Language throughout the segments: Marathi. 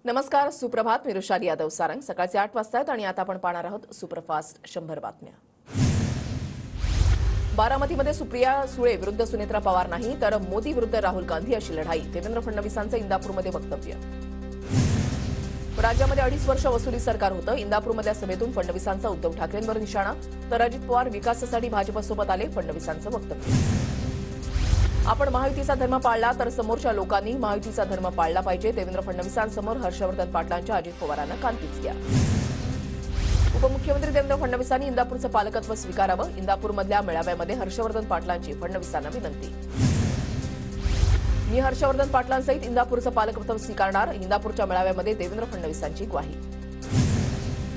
नमस्कार, सुप्रभात. मी ऋषाली यादव सारंग. सकाळचे 8 वाजता आहेत आणि आता आपण पाहणार आहोत सुपरफास्ट 100 बातम्या. बारामतीमध्ये सुप्रिया सुळे विरुद्ध सुनेत्रा पवार नाही तर मोदी विरुद्ध राहुल गांधी अशी लढाई. देवेंद्र फडणवीसांचं इंदापूरमध्ये वक्तव्य. राज्यामध्ये 2.5 वर्ष वसुली सरकार होतं. इंदापूरमधल्या सभेतून फडणवीसांचा उद्धव ठाकरेंवर निशाणा. तर अजित पवार विकासासाठी भाजपसोबत आले, फडणवीसांचं वक्तव्य. आपण महायुतीचा धर्म पाळला तर समोरच्या लोकांनी महायुतीचा धर्म पाळला पाहिजे. देवेंद्र फडणवीसांसमोर हर्षवर्धन पाटलांच्या अजित पवारांना काल टिचक्या. उपमुख्यमंत्री देवेंद्र फडणवीसांनी इंदापूरचं पालकत्व स्वीकारावं. इंदापूरमधल्या मेळाव्यामध्ये हर्षवर्धन पाटलांची फडणवीसांना विनंती. मी हर्षवर्धन पाटलांसहित इंदापूरचं पालकत्व स्वीकारणार. इंदापूरच्या मेळाव्यामध्ये देवेंद्र फडणवीसांची ग्वाही.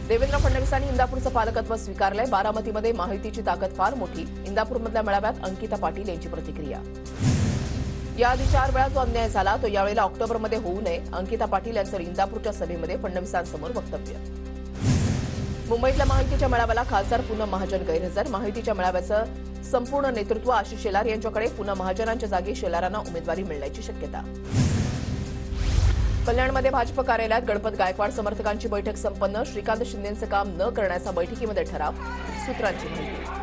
देवेंद्र फडणवीसांनी इंदापूरचं पालकत्व स्वीकारलंय. बारामतीमध्ये महायुतीची ताकद फार मोठी. इंदापूरमधल्या मेळाव्यात अंकिता पाटील यांची प्रतिक्रिया. याआधी 4 वेळा जो अन्याय झाला तो यावेळेला ऑक्टोबरमध्ये होऊ नये. अंकिता पाटील यांचं इंदापूरच्या सभेमध्ये फडणवीसांसमोर वक्तव्य. मुंबईतल्या महायुतीच्या मेळाव्याला खासदार पूनम महाजन गैरहजर. महायुतीच्या मेळाव्याचं संपूर्ण नेतृत्व आशिष शेलार यांच्याकडे. पूनम महाजनांच्या जागी शेलारांना उमेदवारी मिळण्याची शक्यता. कल्याणमध्ये भाजप कार्यालयात गणपत गायकवाड समर्थकांची बैठक संपन्न. श्रीकांत शिंदेंचं काम न करण्याचा बैठकीमध्ये ठराव. सूत्रांची माहिती.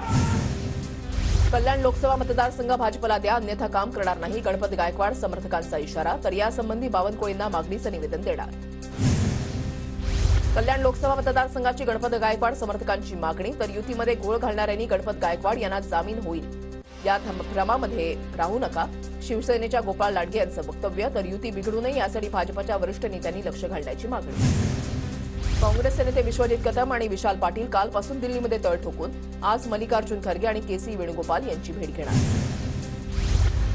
कल्याण लोकसभा मतदारसंघ भाजपला द्या, अन्यथा काम करणार नाही. गणपत गायकवाड समर्थकांचा इशारा. तर यासंबंधी बावनकुळेंना मागणीचं निवेदन देणार. कल्याण लोकसभा मतदारसंघाची गणपत गायकवाड समर्थकांची मागणी. तर युतीमध्ये घोळ घालणाऱ्यांनी गणपत गायकवाड यांना जामीन होईल या भ्रमामध्ये राहू नका. शिवसेनेच्या गोपाळ लांडगे यांचं वक्तव्य. तर युती बिघडू नये यासाठी भाजपच्या वरिष्ठ नेत्यांनी लक्ष घालण्याची मागणी. काँग्रेसचे नेते विश्वजित कदम आणि विशाल पाटील कालपासून दिल्लीमध्ये तळ ठोकून आज मल्लिकार्जुन खरगे आणि के.सी. वेणुगोपाल यांची भेट घेणार.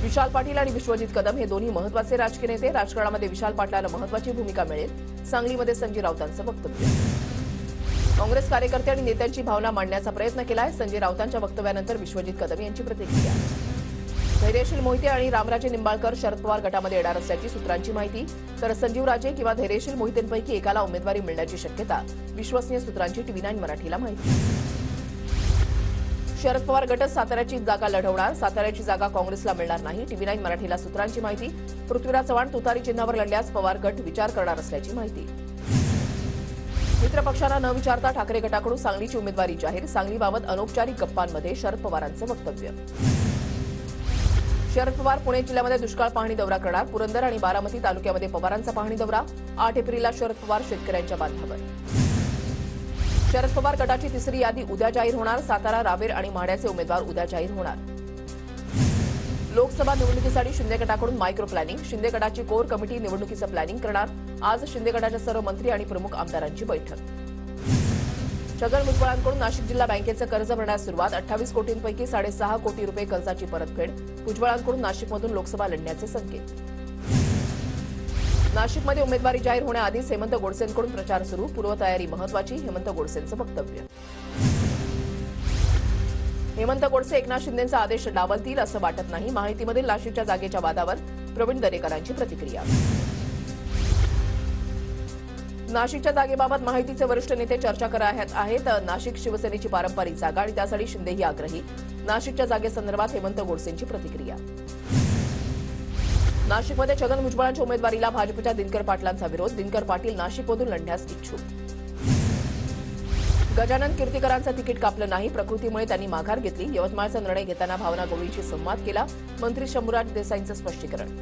विशाल पाटील आणि विश्वजित कदम हे दोन्ही महत्वाचे राजकीय नेते. राजकारणामध्ये विशाल पाटलाला महत्वाची भूमिका मिळेल. सांगलीमध्ये संजय राऊतांचं वक्तव्य. काँग्रेस कार्यकर्ते आणि नेत्यांची भावना मांडण्याचा प्रयत्न केलाय. संजय राऊतांच्या वक्तव्यानंतर विश्वजित कदम यांची प्रतिक्रिया. धैर्यशील मोहिते आणि रामराजे निंबाळकर शरद पवार गटामध्ये येणार असल्याची सूत्रांची माहिती. तर संजीवराजे किंवा धैर्यशील मोहितेंपैकी एकाला उमेदवारी मिळण्याची शक्यता. विश्वसनीय सूत्रांची TV9 मराठीला माहिती. शरद पवार गटच साताऱ्याची जागा लढवणार. साताऱ्याची जागा काँग्रेसला मिळणार नाही. TV9 मराठीला सूत्रांची माहिती. पृथ्वीराज चव्हाण तुतारी चिन्हावर लढल्यास पवार गट विचार करणार असल्याची माहिती. मित्रपक्षांना न विचारता ठाकरे गटाकडून सांगलीची उमेदवारी जाहीर. सांगलीबाबत अनौपचारिक गप्पांमध्ये शरद पवारांचं वक्तव्य. शरद पवार पुणे जिल्ह्यामध्ये दुष्काळ पाहणी दौरा करणार. पुरंदर आणि बारामती तालुक्यामध्ये पवारांचा पाहणी दौरा. 8 एप्रिलला शरद पवार शेतकऱ्यांच्या बांधावर. शरद पवार गटाची तिसरी यादी उद्या जाहीर होणार. सातारा, रावेर आणि माढ्याचे उमेदवार उद्या जाहीर होणार. लोकसभा निवडणुकीसाठी शिंदे गटाकडून मायक्रो प्लॅनिंग. शिंदे गटाची कोर कमिटी निवडणुकीचं प्लॅनिंग करणार. आज शिंदे गटाच्या सर्व मंत्री आणि प्रमुख आमदारांची बैठक. छगन भुजबळांकडून नाशिक जिल्हा बँकेचं कर्ज भरण्यास सुरुवात. 28 कोटींपैकी 6.5 कोटी रुपये कर्जाची परतफेड. भुजबळांकडून नाशिकमधून लोकसभा लढण्याचे संकेत. नाशिकमध्ये उमेदवारी जाहीर होण्याआधीच हेमंत गोडसेंकडून प्रचार सुरू. पूर्वतयारी महत्वाची. हेमंत गोडसेंचं वक्तव्य. हेमंत गोडसे एकनाथ शिंदेंचा आदेश डावलतील असं वाटत नाही. माहितीमधील नाशिकच्या जागेच्या वादावर प्रवीण दरेकरांची प्रतिक्रिया. नाशिकच्या जागेबाबत माहितीचे वरिष्ठ नेते चर्चा करत आहेत. नाशिक शिवसेनेची पारंपरिक जागा आणि त्यासाठी शिंदेही आग्रही. नाशिकच्या जागेसंदर्भात हेमंत गोडसेंची प्रतिक्रिया. नाशिकमध्ये छगन भुजबळांच्या उमेदवारीला भाजपच्या दिनकर पाटलांचा विरोध. दिनकर पाटील नाशिकमधून लढण्यास इच्छुक. गजानन कीर्तीकरांचं तिकीट कापलं नाही. प्रकृतीमुळे त्यांनी माघार घेतली. यवतमाळचा निर्णय घेताना भावना गवळीशी संवाद केला. मंत्री शंभूराज देसाईंचं स्पष्टीकरण.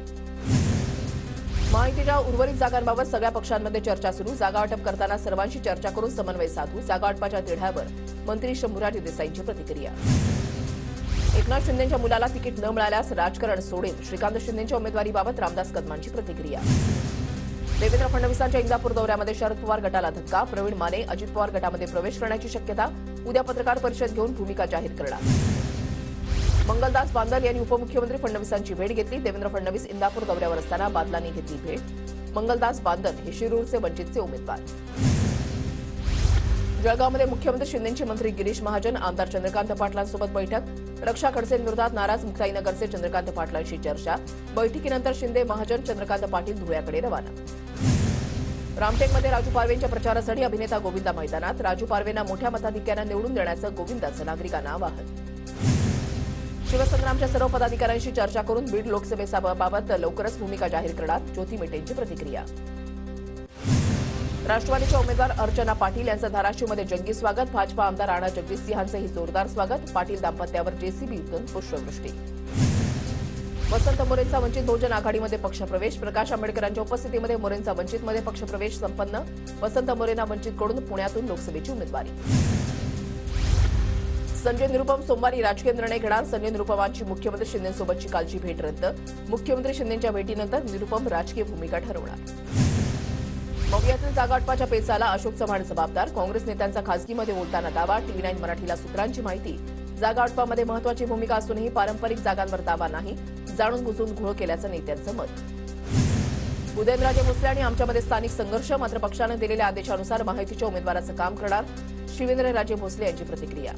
माहितीच्या उर्वरित जागांबाबत सगळ्या पक्षांमध्ये चर्चा सुरू. जागा वाटप करताना सर्वांशी चर्चा करून समन्वय साधू. जागा वाटपाच्या तिढ्यावर मंत्री शंभूराज देसाईंची प्रतिक्रिया. एकनाथ शिंदेंच्या मुलाला तिकीट न मिळाल्यास राजकारण सोडेल. श्रीकांत शिंदेंच्या उमेदवारीबाबत रामदास कदमांची प्रतिक्रिया. देवेंद्र फडणवीसांच्या इंदापूर दौऱ्यामध्ये शरद पवार गटाला धक्का. प्रवीण माने अजित पवार गटामध्ये प्रवेश करण्याची शक्यता. उद्या पत्रकार परिषद घेऊन भूमिका जाहीर करणार. मंगलदास बांदल यांनी उपमुख्यमंत्री फडणवीसांची भेट घेतली. देवेंद्र फडणवीस इंदापूर दौऱ्यावर असताना बादलांनी घेतली भेट. मंगलदास बांदल हे शिरूरचे वंचितचे उमेदवार. जळगावमध्ये मुख्यमंत्री शिंदेंची मंत्री गिरीश महाजन आमदार चंद्रकांत पाटलांसोबत बैठक. रक्षा खडसेंविरोधात नाराज मुक्ताईनगरचे चंद्रकांत पाटलांशी चर्चा. बैठकीनंतर शिंदे महाजन चंद्रकांत पाटील धुळ्याकडे रवाना. रामटेकमध्ये राजू पारवेंच्या प्रचारासाठी अभिनेता गोविंदा मैदानात. राजू पारवेंना मोठ्या मताधिक्यानं निवडून देण्याचं गोविंदाचं नागरिकांना आवाहन. शिवसंग्रामच्या सर्व पदाधिकाऱ्यांशी चर्चा करून बीड लोकसभेबाबत लवकरच भूमिका जाहीर करणार. ज्योती मेटेंची प्रतिक्रिया. राष्ट्रवादीच्या उमेदवार अर्चना पाटील यांचं धाराशिवमध्ये जंगी स्वागत. भाजपा आमदार राणा जगदीशसिंहांचंही जोरदार स्वागत. पाटील दाम्पत्यावर जेसीबी उतरून पुष्पवृष्टी. वसंत मोरेंचा वंचित बहुजन आघाडीमध्ये पक्षप्रवेश. प्रकाश आंबेडकरांच्या उपस्थितीमध्ये मोरेंचा वंचितमध्ये पक्षप्रवेश संपन्न. वसंत मोरेंना वंचितकडून पुण्यातून लोकसभेची उमेदवारी. संजय निरुपम सोमवारी राजकीय निर्णय घेणार. संजय निरुपमांची मुख्यमंत्री शिंदेसोबतची कालची भेट रद्द. मुख्यमंत्री शिंदेंच्या भेटीनंतर निरुपम राजकीय भूमिका ठरवणार. मवियातील जागावाटपाच्या पेचाला अशोक चव्हाण जबाबदार. काँग्रेस नेत्यांचा खासगीमध्ये बोलताना दावा. TV9 मराठीला सूत्रांची माहिती. जागावाटपामध्ये महत्वाची भूमिका असूनही पारंपरिक जागांवर दावा नाही. जाणून बुजून घोळ केल्याचं नेत्यांचं मत. उदयनराजे भोसले आणि आमच्यामध्ये स्थानिक संघर्ष. मात्र पक्षानं दिलेल्या आदेशानुसार माहितीच्या उमेदवाराचं काम करणार. शिवेंद्रराजे भोसले यांची प्रतिक्रिया.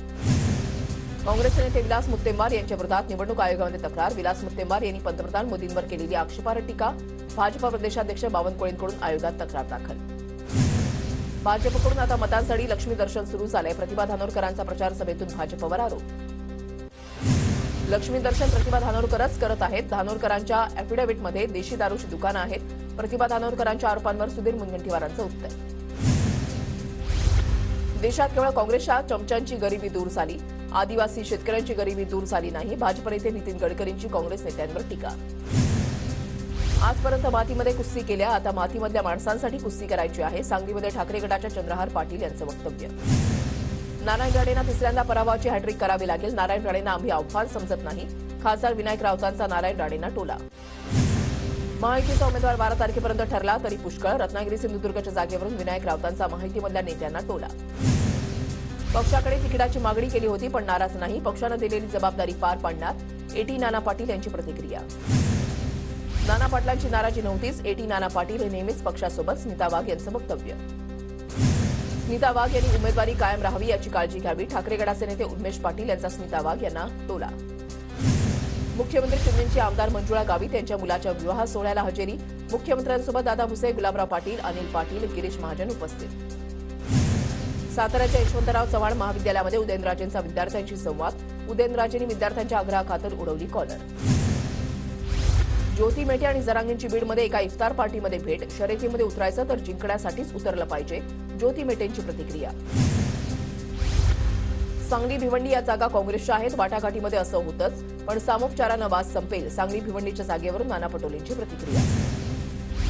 काँग्रेस नेते विलास मुत्तेमवार यांच्या विरोधात निवडणूक आयोगामध्ये तक्रार. विलास मुत्तेमवार यांनी पंतप्रधान मोदींवर केलेली आक्षेपार्ह टीका. भाजपा प्रदेशाध्यक्ष बावनकुळेंकडून आयोगात तक्रार दाखल. भाजपकडून आता मतांसाठी लक्ष्मी दर्शन सुरू झालंय. प्रतिभा धानोरकरांचा प्रचार सभेतून भाजपवर आरोप. लक्ष्मी दर्शन प्रतिभा धानोरकरच करत आहेत. धानोरकरांच्या अॅफिडेव्हिटमध्ये देशी दारूची दुकानं आहेत. प्रतिभा धानोरकरांच्या आरोपांवर सुधीर मुनगंटीवारांचं उत्तर. देशात केवळ काँग्रेसच्या चमच्यांची गरिबी दूर झाली. आदिवासी शेतकऱ्यांची गरिबी दूर झाली नाही. भाजप नेते नितीन गडकरींची काँग्रेस नेत्यांवर टीका. आजपर्यंत मातीमध्ये कुस्ती केल्या, आता मातीमधल्या माणसांसाठी कुस्ती करायची आहे. सांगलीमध्ये ठाकरे गटाच्या चंद्रहार पाटील यांचं वक्तव्य. नारायण राणेंना तिसऱ्यांदा पराभवाची हॅट्रिक करावी लागेल. नारायण राणेंना आम्ही आव्हान समजत नाही. खासदार विनायक राऊतांचा नारायण राणेंना टोला. महायुतीचा उमेदवार 12 तारखेपर्यंत ठरला तरी पुष्कळ. रत्नागिरी सिंधुदुर्गच्या जागेवरून विनायक राऊतांचा माहितीमधल्या नेत्यांना टोला. पक्षाकडे तिकिटाची मागणी केली होती पण नाराज नाही. पक्षानं दिलेली जबाबदारी पार पाडणार. एटी नाना पाटील यांची प्रतिक्रिया. नाना पाटलांची नाराजी नव्हतीच. एटी नाना पाटील हे नेहमीच पक्षासोबत. स्मिता वाघ यांचं वक्तव्य. स्मिता वाघ यांनी उमेदवारी कायम राहावी याची काळजी घ्यावी. ठाकरे गटाचे नेते उमेश पाटील यांचा स्मिता वाघ यांना टोला. मुख्यमंत्री शिंदेंची आमदार मंजुळा गावित यांच्या मुलाच्या विवाह सोहळ्याला हजेरी. मुख्यमंत्र्यांसोबत दादा भुसे, गुलाबराव पाटील, अनिल पाटील, गिरीश महाजन उपस्थित. साताऱ्याच्या यशवंतराव चव्हाण महाविद्यालयामध्ये उदयनराजेंचा विद्यार्थ्यांशी संवाद. उदयनराजेंनी विद्यार्थ्यांच्या आग्रहाखातर उडवली कॉलर. ज्योती मेटे आणि जरांगेंची बीडमध्ये एका इफ्तार पार्टीमध्ये भेट. शर्यतीमध्ये उतरायचं तर जिंकण्यासाठीच उतरलं पाहिजे. ज्योती मेटेंची प्रतिक्रिया. सांगली भिवंडी या जागा काँग्रेसच्या आहेत. वाटाघाटीमध्ये असं होतंच पण सामोपचारानं वाद संपेल. सांगली भिवंडीच्या जागेवरून नाना पटोलेंची प्रतिक्रिया.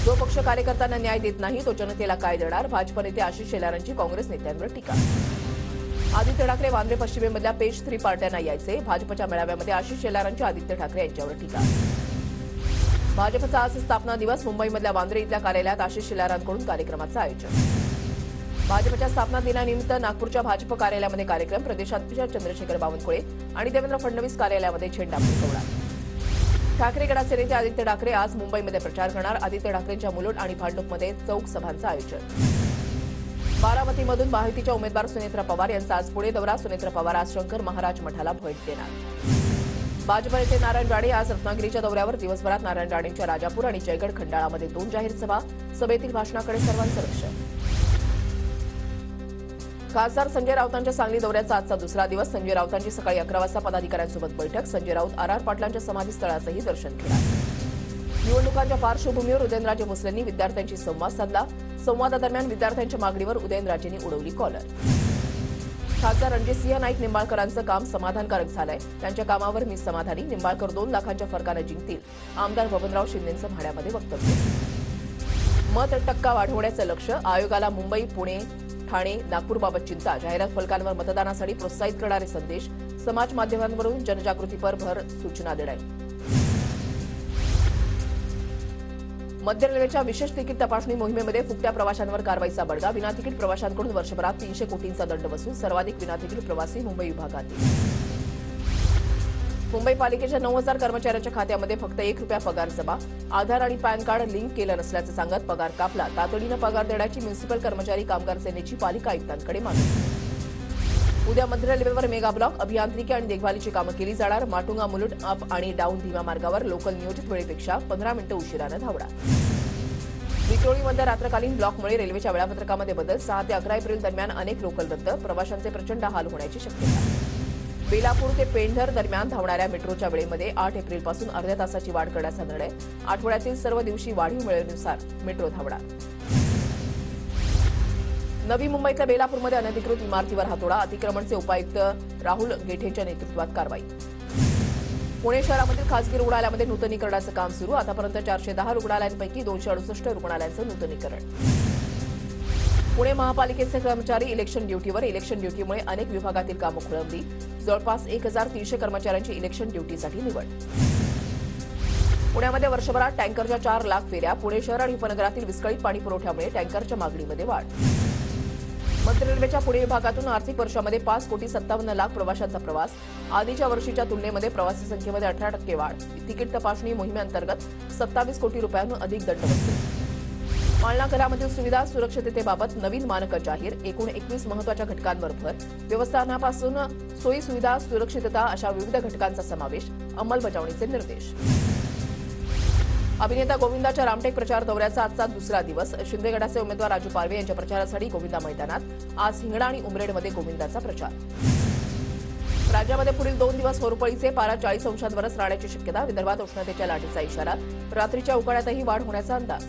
जो पक्ष कार्यकर्त्यांना न्याय देत नाही तो जनतेला काय देणार. भाजप नेते आशिष शेलारांची काँग्रेस नेत्यांवर टीका. आदित्य ठाकरे वांद्रे पश्चिमेमधल्या पेज 3 पार्ट्यांना यायचे. भाजपच्या मेळाव्यामध्ये आशिष शेलारांची आदित्य ठाकरे यांच्यावर टीका. भाजपचा आज स्थापना दिवस. मुंबईमधल्या वांद्रे इथल्या कार्यालयात आशिष शेलारांकडून कार्यक्रमाचं आयोजन. भाजपच्या स्थापना दिनानिमित्त नागपूरच्या भाजप कार्यालयामध्ये कार्यक्रम. प्रदेशाध्यक्ष चंद्रशेखर बावनकुळे आणि देवेंद्र फडणवीस कार्यालयामध्ये झेंडा फडकवला. ठाकरे गटाचे नेते आदित्य ठाकरे आज मुंबईमध्ये प्रचार करणार. आदित्य ठाकरेंच्या मुलुंड आणि भांडूपमध्ये चौक सभांचं आयोजन. बारामतीमधून महायुतीच्या उमेदवार सुनेत्रा पवार यांचा आज पुणे दौरा. सुनेत्रा पवार आज शंकर महाराज मठाला भेट देणार. भाजप नेते नारायण राणे आज रत्नागिरीच्या दौऱ्यावर. दिवसभरात नारायण राणेंच्या राजापूर आणि जयगड खंडाळामध्ये 2 जाहीर सभा. सभेतील भाषणाकडे सर्वांचं लक्ष. खासदार संजय राऊतांच्या सांगली दौऱ्याचा आजचा दुसरा दिवस. संजय राऊतांची सकाळी 11 वाजता पदाधिकाऱ्यांसोबत बैठक. संजय राऊत आर पाटलांच्या समाधीस्थळाचंही दर्शन घेणार. निवडणुकांच्या पार्श्वभूमीवर उदयनराजे भोसलेंनी विद्यार्थ्यांशी संवाद साधला. संवादादरम्यान विद्यार्थ्यांच्या मागणीवर उदयनराजेंनी उडवली कॉलर. खासदार रणजितसिंह नाईक निंबाळकरांचं काम समाधानकारक झालंय. त्यांच्या कामावर मी समाधानी. निंबाळकर 2 लाखांच्या फरकानं जिंकतील. आमदार बबनराव शिंदेंचं भाड्यामध्ये वक्तव्य. मत टक्का वाढवण्याचं लक्ष. आयोगाला मुंबई, पुणे, ठाणे, नागपूरबाबत चिंता. जाहिरात फलकांवर मतदानासाठी प्रोत्साहित करणारे संदेश. समाज माध्यमांवरून जनजागृतीपर भर. सूचना देण्यात. मध्य रेल्वेच्या विशेष तिकीट तपासणी मोहिमेमध्ये फुकट्या प्रवाशांवर कारवाईचा बडगा. विनातिकीट प्रवाशांकडून वर्षभरात 300 कोटींचा दंड वसूल. सर्वाधिक विनातिकीट प्रवासी मुंबई विभागातील. मुंबई पालिकेच्या 9,000 कर्मचाऱ्यांच्या खात्यामध्ये फक्त ₹1 पगार जमा. आधार आणि पॅन कार्ड लिंक केलं नसल्याचं सांगत पगार कापला. तातडीनं पगार देण्याची म्युनिसिपल कर्मचारी कामगार सेनेची पालिका आयुक्तांकडे मागणी. उद्या मध्य रेल्वेवर मेगा ब्लॉक. अभियांत्रिकी आणि देखभालीची कामं केली जाणार. माटुंगा मुलुंड अप आणि डाऊन धीम्या मार्गावर लोकल नियोजित वेळेपेक्षा 15 मिनिटं उशिरानं धावणार. विक्रोळीमध्ये रात्रकालीन ब्लॉकमुळे रेल्वेच्या वेळापत्रकामध्ये बदल. 6 ते 11 एप्रिल दरम्यान अनेक लोकल रद्द. प्रवाशांचे प्रचंड हाल होण्याची शक्यता. बेलापूर ते पेंढर दरम्यान धावणाऱ्या मेट्रोच्या वेळेमध्ये 8 एप्रिलपासून अर्ध्या तासाची वाढ करण्याचा निर्णय. आठवड्यातील सर्व दिवशी वाढीव वेळेनुसार मेट्रो धावणार. नवी मुंबईतल्या बेलापूरमध्ये अनधिकृत इमारतीवर हातोडा, अतिक्रमणचे उपायुक्त राहुल गेठेंच्या नेतृत्वात कारवाई. पुणे शहरामधील खासगी रुग्णालयामध्ये नूतनीकरणाचं काम सुरू. आतापर्यंत 410 रुग्णालयांपैकी 268 रुग्णालयांचं नूतनीकरण. पुणे महापालिकेचे कर्मचारी इलेक्शन ड्युटीवर. इलेक्शन ड्युटीमुळे अनेक विभागातील कामं खोळंबली. जवळपास 1300 कर्मचाऱ्यांची इलेक्शन ड्युटीसाठी निवड. पुण्यामध्ये वर्षभरात टँकरच्या 4 लाख फेऱ्या. पुणे शहर आणि उपनगरातील विस्कळीत पाणी पुरवठ्यामुळे टँकरच्या मागणीमध्ये वाढ. मध्य रेल्वेच्या पुणे विभागातून आर्थिक वर्षामध्ये 5,57 लाख प्रवाशांचा प्रवास. आधीच्या वर्षीच्या तुलनेमध्ये प्रवासी संख्येमध्ये 18% वाढ. तिकीट तपासणी मोहिमेअंतर्गत 27 कोटी रुपयांहून अधिक दंड वसूल. पाळणा घरामधील सुविधा सुरक्षिततेबाबत नवीन मानकं जाहीर. एकूण 21 महत्त्वाच्या घटकांवर भर. व्यवस्थापनापासून सोयी सुविधा सुरक्षितता अशा विविध घटकांचा समावेश. अंमलबजावणीचे निर्देश. अभिनेता गोविंदाच्या रामटेक प्रचार दौऱ्याचा आजचा दुसरा दिवस. शिंदे गटाचे उमेदवार राजू पारवे यांच्या प्रचारासाठी गोविंदा मैदानात. आज हिंगणा आणि उमरेडमध्ये गोविंदाचा प्रचार. राज्यामध्ये पुढील 2 दिवस होरपळीचे. पारा 40 अंशांवरच राहण्याची शक्यता. विदर्भात उष्णतेच्या लाटेचा इशारा. रात्रीच्या उकाड्यातही वाढ होण्याचा अंदाज.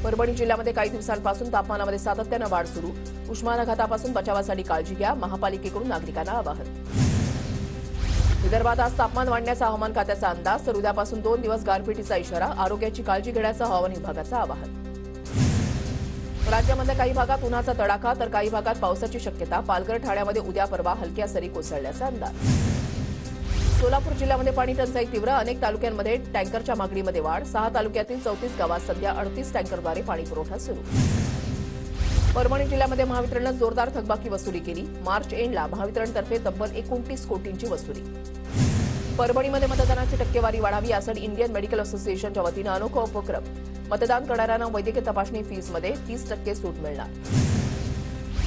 परभणी जिल्ह्यामध्ये काही दिवसांपासून तापमानामध्ये सातत्यानं वाढ सुरू. उष्माघातापासून बचावासाठी काळजी घ्या. महापालिकेकडून नागरिकांना आवाहन. विदर्भात आज तापमान वाढण्याचा हवामान खात्याचा अंदाज. तर उद्यापासून 2 दिवस गारपिटीचा इशारा. आरोग्याची काळजी घेण्याचं हवामान विभागाचं आवाहन. राज्यामधल्या काही भागात उन्हाचा तडाखा तर काही भागात पावसाची शक्यता. पालघर ठाण्यामध्ये उद्या परवा हलक्या सरी कोसळण्याचा अंदाज. सोलापूर जिल्ह्यामध्ये पाणी टंचाई तीव्र. अनेक तालुक्यांमध्ये टँकरच्या मागणीमध्ये वाढ. 6 तालुक्यातील 34 गावात सध्या 38 टँकरद्वारे पाणी पुरवठा सुरू. परभणी जिल्ह्यामध्ये महावितरणनं जोरदार थकबाकी वसुली केली. मार्च एंडला महावितरणतर्फे तब्बल 29 कोटींची वसुली. परभणीमध्ये मतदानाची टक्केवारी वाढावी यासाठी इंडियन मेडिकल असोसिएशनच्या वतीनं अनोखा उपक्रम. मतदान करणाऱ्यांना वैद्यकीय तपासणी फीसमध्ये 30% सूट मिळणार.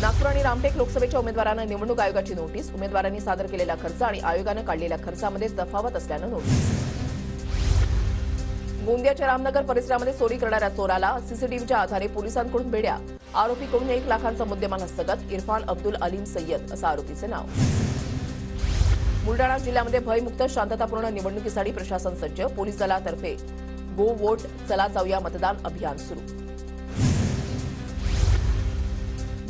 नागपूर आणि रामटेक लोकसभेच्या उमेदवारांना निवडणूक आयोगाची नोटीस. उमेदवारांनी सादर केलेला खर्च आणि आयोगानं काढलेल्या खर्चामध्ये तफावत असल्यानं नोटीस. गोंदियाच्या रामनगर परिसरामध्ये चोरी करणाऱ्या चोराला सीसीटीव्हीच्या आधारे पोलिसांकडून बेड्या. आरोपीकडून 1 लाखांचा मुद्देमाल हस्तगत. इरफान अब्दुल अलीम सय्यद असं आरोपीचे नाव. बुलडाणा जिल्ह्यामध्ये भयमुक्त शांततापूर्ण निवडणुकीसाठी प्रशासन सज्ज. पोलीस दलातर्फे गो वोट चला जाऊया मतदान अभियान सुरू.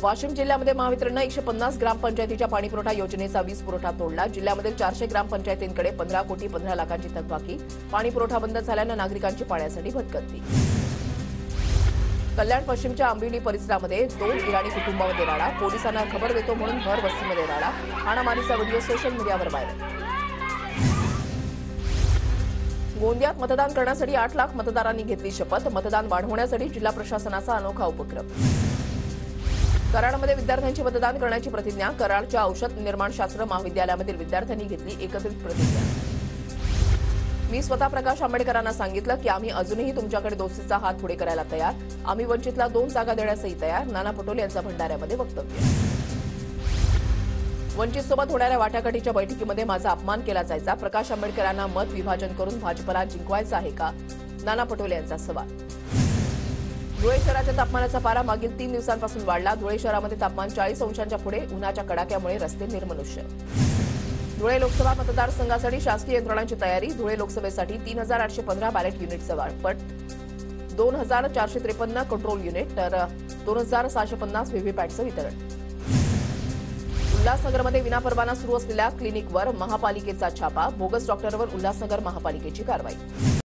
वाशिम जिल्ह्यामध्ये महावितरणनं 150 ग्रामपंचायतीच्या पाणीपुरवठा योजनेचा वीज पुरवठा तोडला. जिल्ह्यामधील 400 ग्रामपंचायतींकडे 15 कोटी 15 लाखांची थकबाकी. पाणीपुरवठा बंद झाल्यानं नागरिकांची पाण्यासाठी भटकंती. कल्याण पश्चिमच्या आंबिवली परिसरामध्ये 2 इराणी कुटुंबामध्ये राडा. पोलिसांना खबर देतो म्हणून भर वस्तीमध्ये राडा. हाणामारीचा व्हिडिओ सोशल मीडियावर व्हायरल. गोंदियात मतदान करण्यासाठी 8 लाख मतदारांनी घेतली शपथ. मतदान वाढवण्यासाठी जिल्हा प्रशासनाचा अनोखा उपक्रम. कराडमध्ये विद्यार्थ्यांची मतदान करण्याची प्रतिज्ञा. कराडच्या औषध निर्माणशास्त्र महाविद्यालयामधील विद्यार्थ्यांनी घेतली एकत्रित प्रतिज्ञा. मी स्वतः प्रकाश आंबेडकरांना सांगितलं की आम्ही अजूनही तुमच्याकडे दोस्तीचा हात पुढे करायला तयार. आम्ही वंचितला 2 जागा देण्यासही तयार. नाना पटोले यांचा भंडाऱ्यामध्ये वक्तव्य. वंचितसोबत होणाऱ्या वाटाघाटीच्या बैठकीमध्ये माझा अपमान केला जायचा. प्रकाश आंबेडकरांना मत विभाजन करून भाजपला जिंकवायचं आहे का? नाना पटोले यांचा सवाल. धुळे शहराच्या तापमानाचा पारा मागील 3 दिवसांपासून वाढला. धुळे शहरामध्ये तापमान 40 अंशांच्या पुढे. उन्हाच्या कडाक्यामुळे रस्ते निर्मनुष्य. धुळे लोकसभा मतदारसंघासाठी शासकीय यंत्रणांची तयारी. धुळे लोकसभेसाठी 3815 बॅलेट युनिटचं वाटप. 2453 कंट्रोल युनिट तर 2650 व्हीव्हीपॅटचं वितरण. उल्हासनगरमध्ये विनापरवाना सुरू असलेल्या क्लिनिकवर महापालिकेचा छापा. बोगस डॉक्टरवर उल्हासनगर महापालिकेची कारवाई.